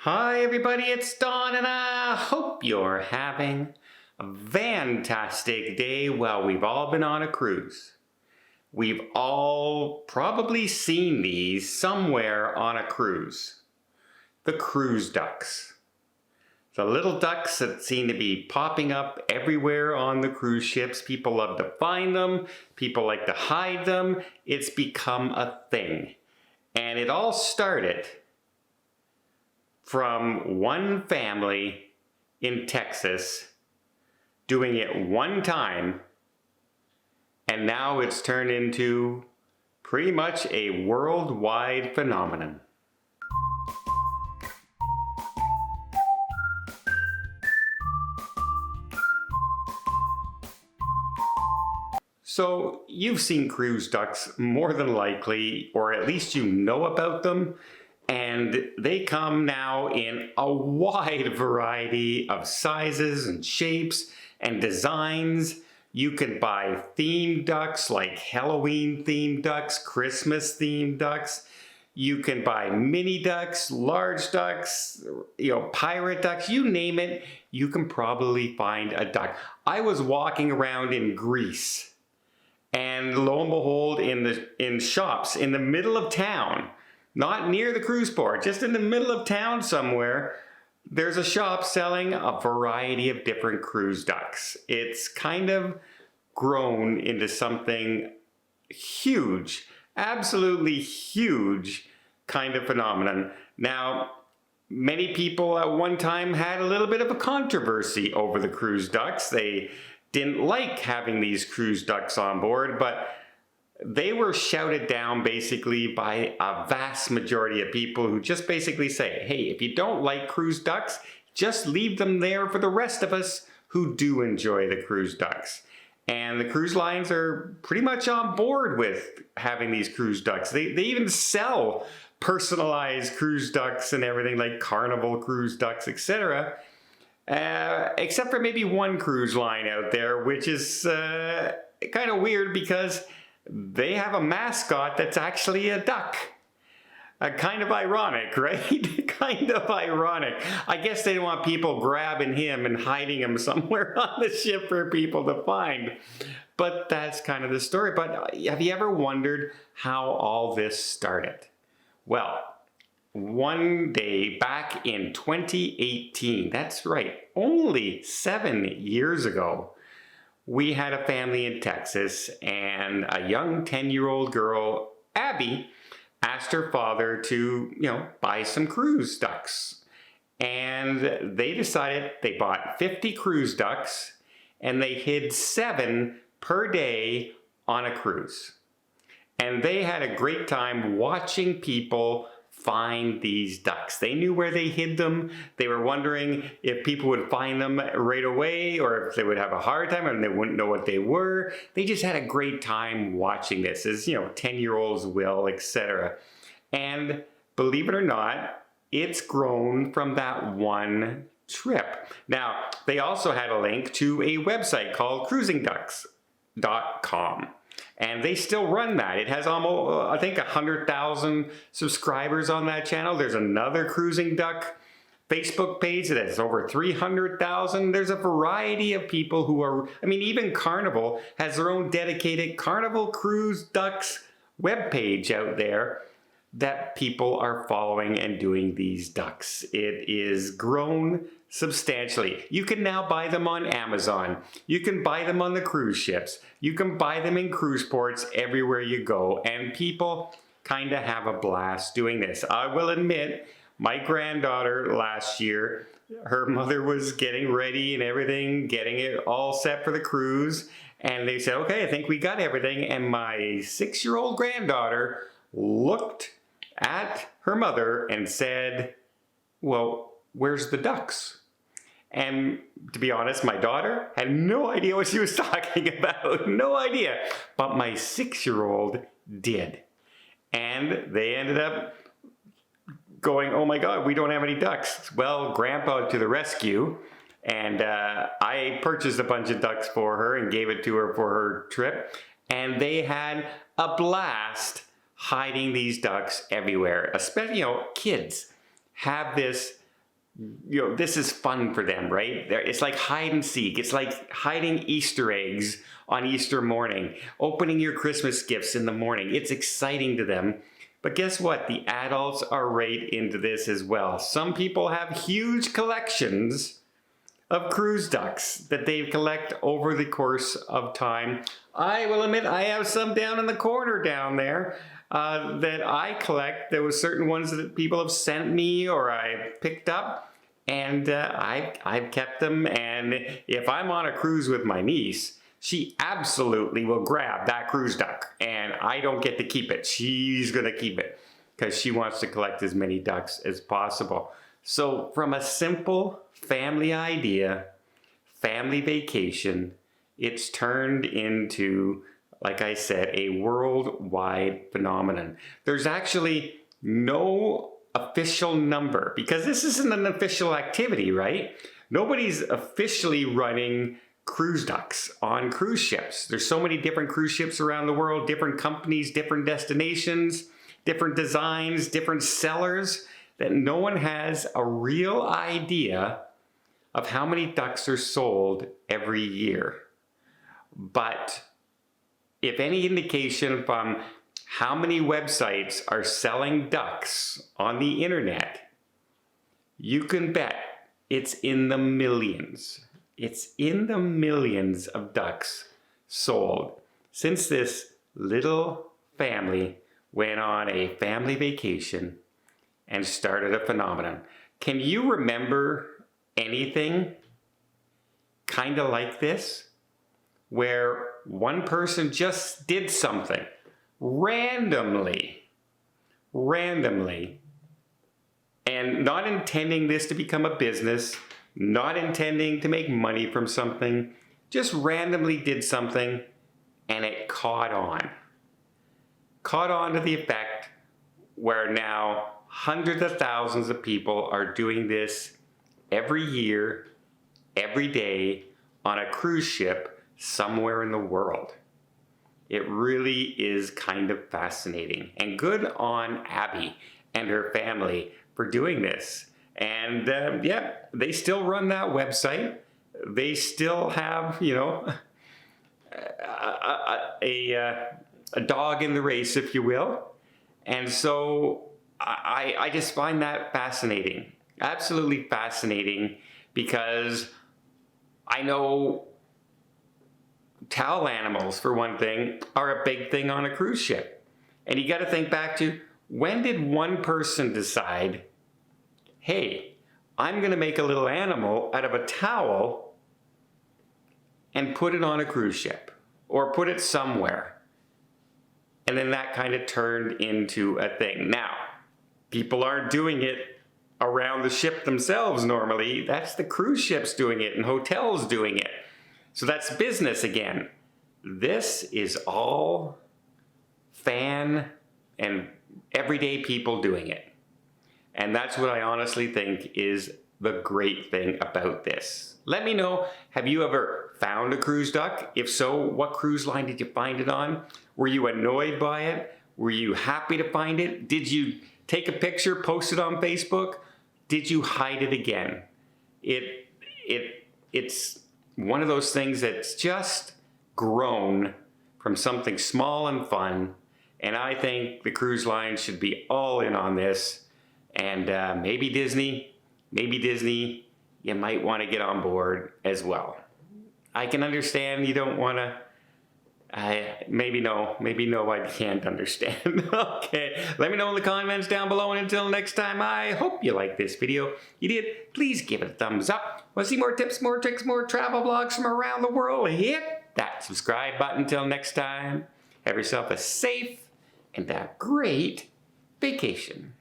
Hi everybody, it's Don and I hope you're having a fantastic day while we've all been on a cruise. We've all probably seen these somewhere on a cruise. The cruise ducks. The little ducks that seem to be popping up everywhere on the cruise ships. People love to find them. People like to hide them. It's become a thing. And it all started from one family in Texas doing it one time, and now it's turned into pretty much a worldwide phenomenon. So you've seen cruise ducks more than likely, or at least you know about them. And they come now in a wide variety of sizes and shapes and designs. You can buy themed ducks like Halloween themed ducks, Christmas themed ducks. You can buy mini ducks, large ducks, pirate ducks, you name it, you can probably find a duck. I was walking around in Greece, and lo and behold, in shops in the middle of town, not near the cruise port, just in the middle of town somewhere, there's a shop selling a variety of different cruise ducks. It's kind of grown into something huge, absolutely huge kind of phenomenon. Now, many people at one time had a little bit of a controversy over the cruise ducks. They didn't like having these cruise ducks on board, but they were shouted down basically by a vast majority of people who just basically say, hey, if you don't like cruise ducks, just leave them there for the rest of us who do enjoy the cruise ducks. And the cruise lines are pretty much on board with having these cruise ducks. They even sell personalized cruise ducks and everything like Carnival cruise ducks, etc. Except for maybe one cruise line out there, which is kind of weird because they have a mascot that's actually a duck. Kind of ironic, right? Kind of ironic. I guess they want people grabbing him and hiding him somewhere on the ship for people to find. But that's kind of the story. But have you ever wondered how all this started? Well, one day back in 2018, that's right, only 7 years ago, we had a family in Texas, and a young 10-year-old girl, Abby, asked her father to, buy some cruise ducks. And they decided they bought 50 cruise ducks, and they hid 7 per day on a cruise. And they had a great time watching people find these ducks. They knew where they hid them. They were wondering if people would find them right away or if they would have a hard time and they wouldn't know what they were. They just had a great time watching this, as 10-year-olds will, etc. And believe it or not, it's grown from that one trip. Now, they also had a link to a website called cruisingducks.com. And they still run that. It has almost, I think, 100,000 subscribers on that channel. There's another Cruising Duck Facebook page that has over 300,000. There's a variety of people who are, even Carnival has their own dedicated Carnival Cruise Ducks webpage out there that people are following and doing these ducks. It is grown substantially. You can now buy them on Amazon. You can buy them on the cruise ships. You can buy them in cruise ports everywhere you go. And people kind of have a blast doing this. I will admit, my granddaughter last year, her mother was getting ready and everything, getting it all set for the cruise. And they said, okay, I think we got everything. And my 6-year-old granddaughter looked at her mother and said, well, where's the ducks? And to be honest, my daughter had no idea what she was talking about. No idea. But my 6-year-old did. And they ended up going, oh my God, we don't have any ducks. Well, Grandpa to the rescue. And I purchased a bunch of ducks for her and gave it to her for her trip. And they had a blast hiding these ducks everywhere. Especially, kids have this this is fun for them, right? It's like hide and seek. It's like hiding Easter eggs on Easter morning, opening your Christmas gifts in the morning. It's exciting to them. But guess what? The adults are right into this as well. Some people have huge collections of cruise ducks that they collect over the course of time. I will admit I have some down in the corner down there that I collect. There were certain ones that people have sent me or I picked up, and I've kept them. And if I'm on a cruise with my niece, she absolutely will grab that cruise duck, and I don't get to keep it. She's gonna keep it because she wants to collect as many ducks as possible. So from a simple family idea, family vacation, it's turned into, like I said, a worldwide phenomenon. There's actually no official number because this isn't an official activity, right? Nobody's officially running cruise ducks on cruise ships. There's so many different cruise ships around the world, different companies, different destinations, different designs, different sellers, that no one has a real idea of how many ducks are sold every year. But if any indication from how many websites are selling ducks on the internet, you can bet it's in the millions. It's in the millions of ducks sold since this little family went on a family vacation and started a phenomenon. Can you remember anything kind of like this, where one person just did something randomly, and not intending this to become a business, not intending to make money from something, just randomly did something and it caught on. Caught on to the effect where now hundreds of thousands of people are doing this every year, every day on a cruise ship somewhere in the world. It really is kind of fascinating, and good on Abby and her family for doing this. And yeah, they still run that website. They still have, a dog in the race, if you will. And so I just find that fascinating, absolutely fascinating, because I know towel animals, for one thing, are a big thing on a cruise ship. And you got to think back to, when did one person decide, hey, I'm going to make a little animal out of a towel and put it on a cruise ship or put it somewhere? And then that kind of turned into a thing. Now, people aren't doing it around the ship themselves normally. That's the cruise ships doing it and hotels doing it. So that's business again. This is all fan and everyday people doing it. And that's what I honestly think is the great thing about this. Let me know, have you ever found a cruise duck? If so, what cruise line did you find it on? Were you annoyed by it? Were you happy to find it? Did you take a picture, post it on Facebook? Did you hide it again? It's one of those things that's just grown from something small and fun. And I think the cruise line should be all in on this. And maybe Disney, you might want to get on board as well. I can understand you don't want to, maybe no, I can't understand. Okay, let me know in the comments down below, and until next time, I hope you liked this video. If you did, please give it a thumbs up. Want to see more tips, more tricks, more travel vlogs from around the world? Hit that subscribe button. Until next time, have yourself a safe and a great vacation.